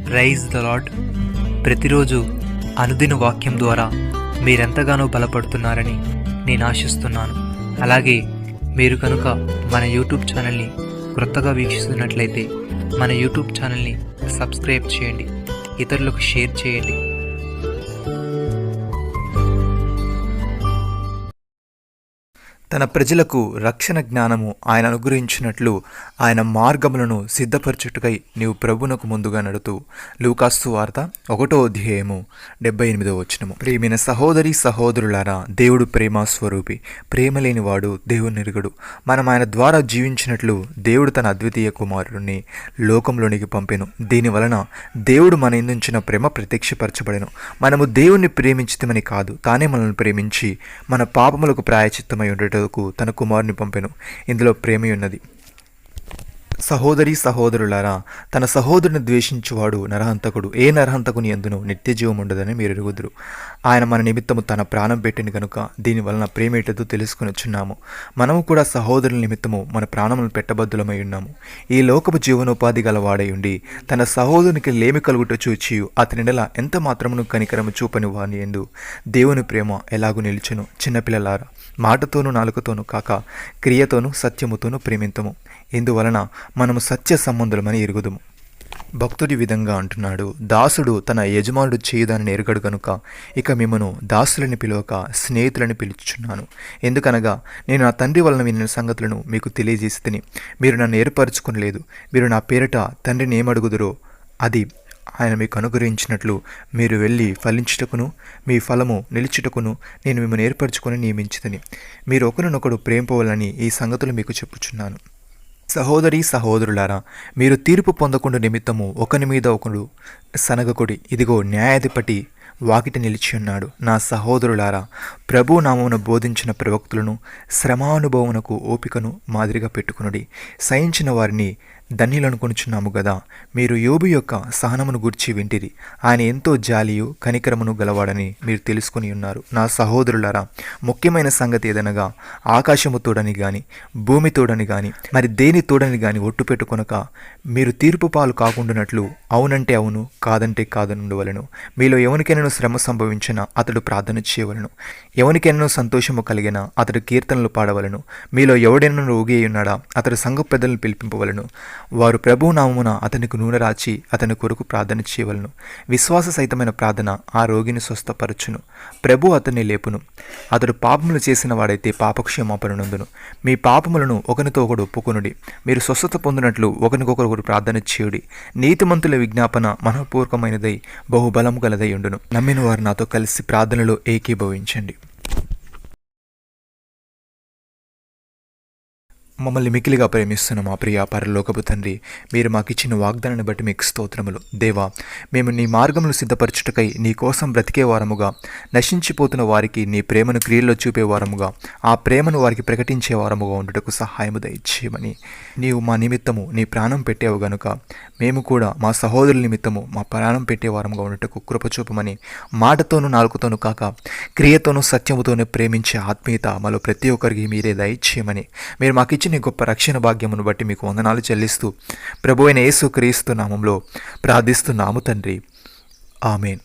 Praise the lord. ప్రతిరోజు అనుదిన వాక్యం ద్వారా మీరెంతగానో బలపడుతున్నారని నేను ఆశిస్తున్నాను. అలాగే మీరు కనుక మన యూట్యూబ్ ఛానల్ని క్రొత్తగా వీక్షిస్తున్నట్లయితే మన యూట్యూబ్ ఛానల్ని సబ్స్క్రైబ్ చేయండి, ఇతరులకు షేర్ చేయండి. తన ప్రజలకు రక్షణ జ్ఞానము ఆయన అనుగ్రహించినట్లు ఆయన మార్గములను సిద్ధపరచుటకై నీవు ప్రభునకు ముందుగా నడుతూ. లూకాసు వార్త 1:78. ప్రియమైన సహోదరి సహోదరులారా, దేవుడు ప్రేమ స్వరూపి, ప్రేమ లేనివాడు దేవుని ఎరుగడు. మనం ఆయన ద్వారా జీవించినట్లు దేవుడు తన అద్వితీయ కుమారుడిని లోకంలోనికి పంపెను. దీనివలన దేవుడు మన ఇందుంచిన ప్రేమ ప్రత్యక్షపరచబడెను. మనము దేవుణ్ణి ప్రేమించితమని కాదు, తానే మనల్ని ప్రేమించి మన పాపములకు ప్రాయచిత్తమై ఉండటం తన కుమారుని పంపెను. ఇందులో ప్రేమ ఉన్నది. సహోదరి సహోదరులారా, తన సహోదరుని ద్వేషించువాడు నరహంతకుడు. ఏ నరహంతకుని యందును నిత్య జీవం ఉండదని మీరు ఎరుగుదురు. ఆయన మన నిమిత్తము తన ప్రాణం పెట్టిన కనుక దీని వలన ప్రేమేటదో తెలుసుకొనిచున్నాము. మనము కూడా సహోదరుల నిమిత్తము మన ప్రాణములను పెట్టబద్దులమై ఉన్నాము. ఈ లోకపు జీవనోపాధి గలవాడై ఉండి తన సహోదరునికి లేమి కలుగుట చూచి అతనిడల ఎంత మాత్రమును కనికరము చూపని వాని యందు దేవుని ప్రేమ ఎలాగూ నిలిచెను. చిన్నపిల్లలారా, మాటతోనూ నాలుకతోనూ కాక క్రియతోనూ సత్యముతోనూ ప్రేమింతము. ఇందువలన మనము సత్య సంబంధులమని ఎరుగుదుము. భక్తుడి విధంగా అంటున్నాడు, దాసుడు తన యజమానుడు చేయుదానని ఎరుగడు కనుక ఇక మిమ్మను దాసులని పిలవక స్నేహితులని పిలుచుచున్నాను. ఎందుకనగా నేను నా తండ్రి వలన విన్న సంగతులను మీకు తెలియజేసి తిని మీరు నన్ను ఏర్పరచుకునలేదు. మీరు నా పేరిట తండ్రిని ఏమడుగుదురో అది ఆయన మీకు అనుగ్రహించినట్లు మీరు వెళ్ళి ఫలించుటకును మీ ఫలము నిలిచుటకును నేను మిమ్మల్ని ఏర్పరచుకొని నియమించుదని మీరు ఒకరినొకడు ప్రేమిపోవాలని ఈ సంగతులు మీకు చెప్పుచున్నాను. సహోదరి సహోదరులారా, మీరు తీర్పు పొందకుండా నిమిత్తము ఒకని మీద ఒకడు సనగకుడి. ఇదిగో న్యాయాధిపతి వాకిట నిలిచి ఉన్నాడు. నా సహోదరులారా, ప్రభు నామమును బోధించిన ప్రవక్తులను శ్రమానుభవమునకు ఓపికను మాదిరిగా పెట్టుకునుడి. సహించిన వారిని ధన్యులనుకొనుచున్నాము గదా. మీరు యోబు యొక్క సహనమును గూర్చి వింటిరి. ఆయన ఎంతో జాలియు కనికరమును గలవాడని మీరు తెలుసుకుని ఉన్నారు. నా సహోదరులారా, ముఖ్యమైన సంగతి ఏదనగా ఆకాశము తోడని గాని భూమి తోడని గాని మరి దేని తోడని గాని ఒట్టు పెట్టుకొనక మీరు తీర్పు పాలు కాకుండానట్లు అవునంటే అవును, కాదంటే కాదనుండవలను. మీలో ఎవరికైనా శ్రమ సంభవించినా అతడు ప్రార్థన చేయవలను. ఎవరికైనా సంతోషము కలిగినా అతడు కీర్తనలు పాడవలను. మీలో ఎవడైనా రోగి ఉన్నాడా అతడు సంఘ పెద్దలను పిలిపింపవలను. వారు ప్రభు నామమున అతనికి నూనె రాచి అతని కొరకు ప్రార్థన చేయవలను. విశ్వాస సహితమైన ప్రార్థన ఆ రోగిని స్వస్థపరచును. ప్రభు అతన్ని లేపును. అతడు పాపములు చేసిన వాడైతే పాపక్షమాపణ నందును. మీ పాపములను ఒకరితో ఒకడు ఒప్పుకొనుడి. మీరు స్వస్థత పొందినట్లు ఒకరికొకరు ప్రార్థన చేయుడి. నీతిమంతుల విజ్ఞాపన మనఃపూర్వకమైనదై బహుబలము గలదై ఉండును. నమ్మిన వారు నాతో కలిసి ప్రార్థనలో ఏకీభవించండి. మమ్మల్ని మిక్కిలిగా ప్రేమిస్తున్న మా ప్రియ పరలోకపు తండ్రి, మీరు మాకిచ్చిన వాగ్దానాన్ని బట్టి మీకు స్తోత్రములు. దేవా, మేము నీ మార్గములు సిద్ధపరచుటకై నీ కోసం బ్రతికే వారముగా, నశించిపోతున్న వారికి నీ ప్రేమను క్రియల్లో చూపే వారముగా, ఆ ప్రేమను వారికి ప్రకటించే వారముగా ఉండుటకు సహాయము దయచేయమని నీవు మా నిమిత్తము నీ ప్రాణం పెట్టావు గనుక మేము కూడా మా సహోదరుల నిమిత్తము మా ప్రాణం పెట్టే వారముగా ఉండుటకు కృపచూపమని మాటతోనూ నాలుకతోనూ కాక క్రియతోనూ సత్యముతోనూ ప్రేమించే ఆత్మీయత మాలో ప్రతి ఒక్కరికి మీరే దయచేయమని మీరు మాకు నీ గొప్ప రక్షణ భాగ్యమును బట్టి మీకు వందనాలు చెల్లిస్తూ ప్రభువైన యేసు క్రీస్తు నామములో ప్రార్థిస్తున్నాము తండ్రి. ఆమేన్.